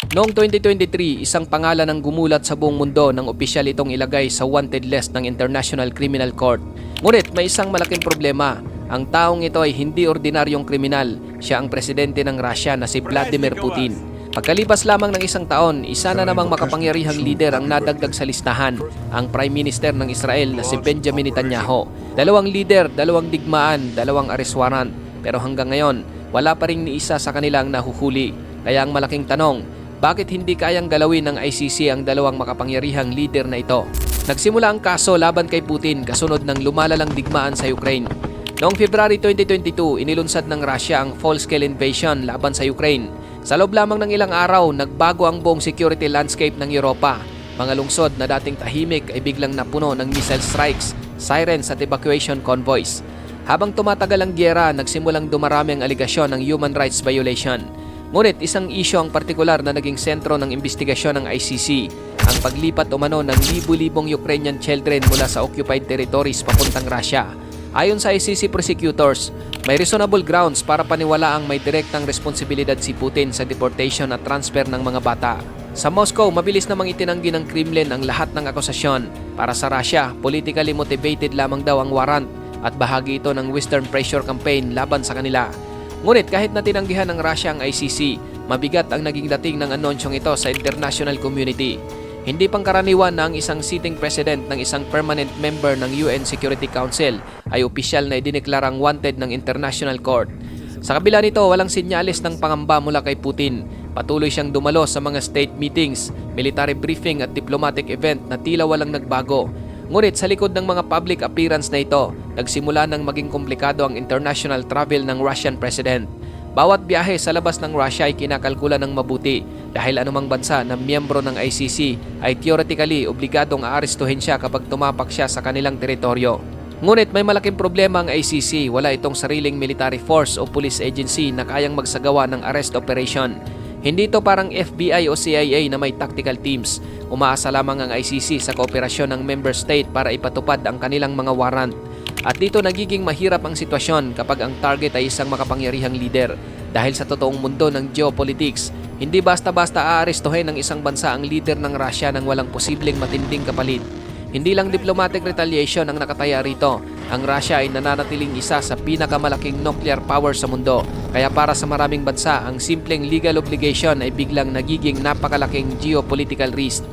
Noong 2023, isang pangalan ang gumulat sa buong mundo nang opisyal itong ilagay sa wanted list ng International Criminal Court. Ngunit may isang malaking problema. Ang taong ito ay hindi ordinaryong kriminal. Siya ang presidente ng Russia na si Vladimir Putin. Pagkalipas lamang ng isang taon, isa na namang makapangyarihang lider ang nadagdag sa listahan, ang Prime Minister ng Israel na si Benjamin Netanyahu. Dalawang lider, dalawang digmaan, dalawang arrest warrant. Pero hanggang ngayon, wala pa ring ni isa sa kanilang nahuhuli. Kaya ang malaking tanong, bakit hindi kayang galawin ng ICC ang dalawang makapangyarihang lider na ito? Nagsimula ang kaso laban kay Putin kasunod ng lumalalang digmaan sa Ukraine. Noong February 2022, inilunsad ng Russia ang full-scale invasion laban sa Ukraine. Sa loob lamang ng ilang araw, nagbago ang buong security landscape ng Europa. Mga lungsod na dating tahimik ay biglang napuno ng missile strikes, sirens at evacuation convoys. Habang tumatagal ang gyera, nagsimulang dumarami ang aligasyon ng human rights violation. Ngunit isang isyu ang partikular na naging sentro ng investigasyon ng ICC, ang paglipat umano ng libu-libong Ukrainian children mula sa occupied territories papuntang Russia. Ayon sa ICC prosecutors, may reasonable grounds para paniwalaang may direktang responsibilidad si Putin sa deportation at transfer ng mga bata. Sa Moscow, mabilis namang itinanggi ng Kremlin ang lahat ng akusasyon. Para sa Russia, politically motivated lamang daw ang warrant at bahagi ito ng Western pressure campaign laban sa kanila. Ngunit kahit na tinanggihan ng Russia ang ICC, mabigat ang naging dating ng anonsyong ito sa international community. Hindi pangkaraniwan na ang isang sitting president ng isang permanent member ng UN Security Council ay opisyal na idineklarang wanted ng International Court. Sa kabila nito, walang sinyalis ng pangamba mula kay Putin. Patuloy siyang dumalo sa mga state meetings, military briefing at diplomatic event na tila walang nagbago. Ngunit sa likod ng mga public appearance na ito, nagsimula nang maging komplikado ang international travel ng Russian President. Bawat biyahe sa labas ng Russia ay kinakalkula ng mabuti dahil anumang bansa na miyembro ng ICC ay theoretically obligadong aarestuhin siya kapag tumapak siya sa kanilang teritoryo. Ngunit may malaking problema ang ICC, wala itong sariling military force o police agency na kayang magsagawa ng arrest operation. Hindi ito parang FBI o CIA na may tactical teams. Umaasa lamang ang ICC sa kooperasyon ng member state para ipatupad ang kanilang mga warrant. At dito nagiging mahirap ang sitwasyon kapag ang target ay isang makapangyarihang leader. Dahil sa totoong mundo ng geopolitics, hindi basta-basta aarestuhin ng isang bansa ang leader ng Russia nang walang posibleng matinding kapalit. Hindi lang diplomatic retaliation ang nakataya rito. Ang Russia ay nananatiling isa sa pinakamalaking nuclear power sa mundo. Kaya para sa maraming bansa, ang simpleng legal obligation ay biglang nagiging napakalaking geopolitical risk.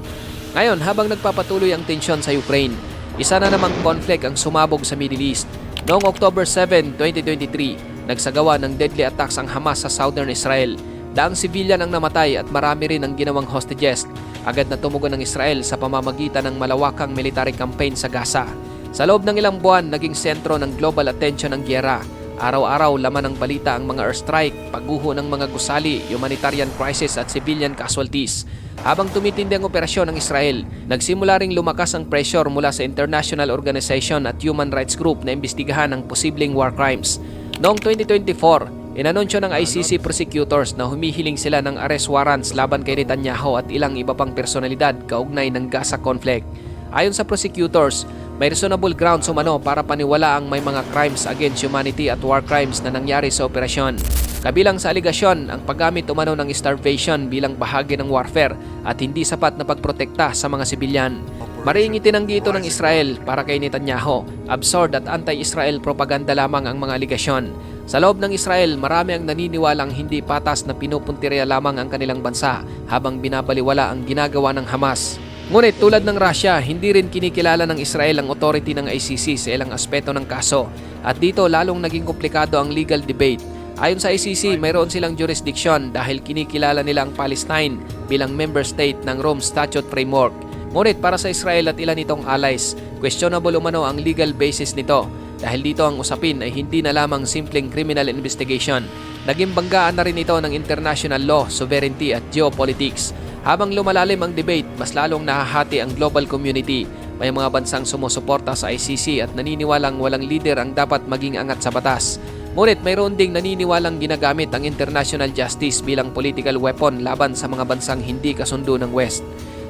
Ngayon, habang nagpapatuloy ang tensyon sa Ukraine, isa na namang conflict ang sumabog sa Middle East. Noong October 7, 2023, nagsagawa ng deadly attacks ang Hamas sa southern Israel. Daang civilian ang namatay at marami rin ang ginawang hostages. Agad na tumugon ng Israel sa pamamagitan ng malawakang military campaign sa Gaza. Sa loob ng ilang buwan, naging sentro ng global attention ang gyera. Araw-araw laman ng balita ang mga airstrike, pagguho ng mga gusali, humanitarian crisis at civilian casualties. Habang tumitindi ang operasyon ng Israel, nagsimula ring lumakas ang pressure mula sa international organization at human rights group na imbestigahan ang posibleng war crimes. Noong 2024, inanunsyo ng ICC prosecutors na humihiling sila ng arrest warrants laban kay Netanyahu at ilang iba pang personalidad kaugnay ng Gaza conflict. Ayon sa prosecutors, may reasonable grounds umano para paniwala ang may mga crimes against humanity at war crimes na nangyari sa operasyon. Kabilang sa aligasyon ang paggamit umano ng starvation bilang bahagi ng warfare at hindi sapat na pagprotekta sa mga sibilyan. Mariing itinanggi ito ng Israel para kay Netanyahu. Absurd at anti-Israel propaganda lamang ang mga aligasyon. Sa loob ng Israel, marami ang naniniwalang hindi patas na pinupuntirya lamang ang kanilang bansa habang binabaliwala ang ginagawa ng Hamas. Ngunit tulad ng Russia, hindi rin kinikilala ng Israel ang authority ng ICC sa ilang aspeto ng kaso. At dito lalong naging komplikado ang legal debate. Ayon sa ICC, mayroon silang jurisdiction dahil kinikilala nila ang Palestine bilang member state ng Rome Statute Framework. Ngunit para sa Israel at ilan nitong allies, questionable umano ang legal basis nito dahil dito ang usapin ay hindi na lamang simpleng criminal investigation. Naging banggaan na rin ito ng international law, sovereignty at geopolitics. Habang lumalalim ang debate, mas lalong nahahati ang global community. May mga bansang sumusuporta sa ICC at naniniwalang walang leader ang dapat maging angat sa batas. Ngunit mayroon ding naniniwalang ginagamit ang international justice bilang political weapon laban sa mga bansang hindi kasundo ng West.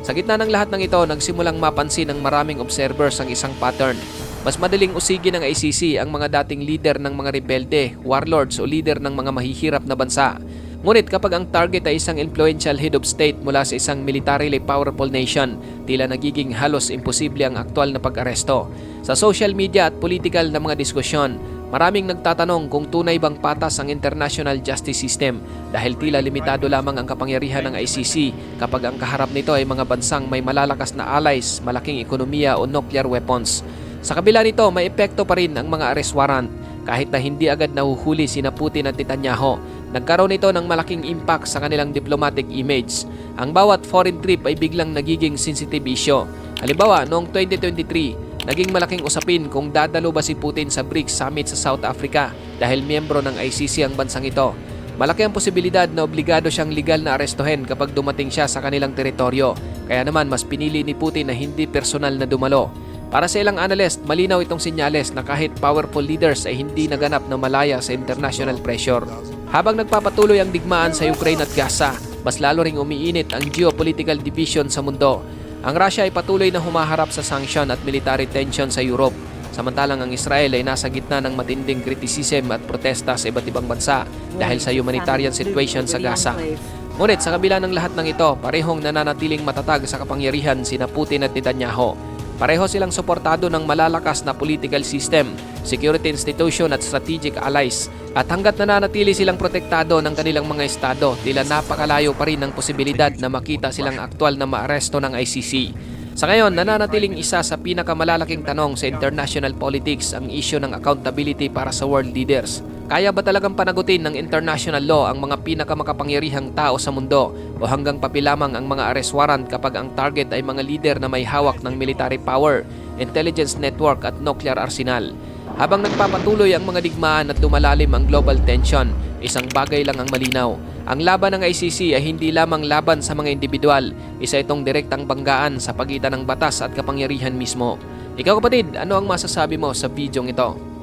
Sa gitna ng lahat ng ito, nagsimulang mapansin ng maraming observers ang isang pattern. Mas madaling usigin ng ICC ang mga dating leader ng mga rebelde, warlords o leader ng mga mahihirap na bansa. Ngunit kapag ang target ay isang influential head of state mula sa isang militarily powerful nation, tila nagiging halos imposible ang aktwal na pag-aresto. Sa social media at political na mga diskusyon, maraming nagtatanong kung tunay bang patas ang international justice system dahil tila limitado lamang ang kapangyarihan ng ICC kapag ang kaharap nito ay mga bansang may malalakas na allies, malaking ekonomiya o nuclear weapons. Sa kabila nito, may epekto pa rin ang mga arrest warrant. Kahit na hindi agad nahuhuli sina Putin at Netanyahu, nagkaroon ito ng malaking impact sa kanilang diplomatic image. Ang bawat foreign trip ay biglang nagiging sensitive issue. Halimbawa, noong 2023, naging malaking usapin kung dadalo ba si Putin sa BRICS Summit sa South Africa dahil miyembro ng ICC ang bansang ito. Malaki ang posibilidad na obligado siyang legal na arestuhin kapag dumating siya sa kanilang teritoryo. Kaya naman mas pinili ni Putin na hindi personal na dumalo. Para sa ilang analyst, malinaw itong senyales na kahit powerful leaders ay hindi naganap na malaya sa international pressure. Habang nagpapatuloy ang digmaan sa Ukraine at Gaza, mas lalo ring umiinit ang geopolitical division sa mundo. Ang Russia ay patuloy na humaharap sa sanction at military tension sa Europe, samantalang ang Israel ay nasa gitna ng matinding criticism at protesta sa iba't ibang bansa dahil sa humanitarian situation sa Gaza. Ngunit sa kabila ng lahat ng ito, parehong nananatiling matatag sa kapangyarihan sina Putin at Netanyahu. Pareho silang suportado ng malalakas na political system, security institution at strategic allies. At hanggat nananatili silang protektado ng kanilang mga estado, tila napakalayo pa rin ang posibilidad na makita silang aktwal na maaresto ng ICC. Sa ngayon, nananatiling isa sa pinakamalalaking tanong sa international politics ang issue ng accountability para sa world leaders. Kaya ba talagang panagutin ng international law ang mga pinakamakapangyarihang tao sa mundo o hanggang papi lamang ang mga arrest warrant kapag ang target ay mga leader na may hawak ng military power, intelligence network at nuclear arsenal? Habang nagpapatuloy ang mga digmaan at lumalalim ang global tension, isang bagay lang ang malinaw. Ang laban ng ICC ay hindi lamang laban sa mga individual, isa itong direktang banggaan sa pagitan ng batas at kapangyarihan mismo. Ikaw kapatid, ano ang masasabi mo sa bidyong ito?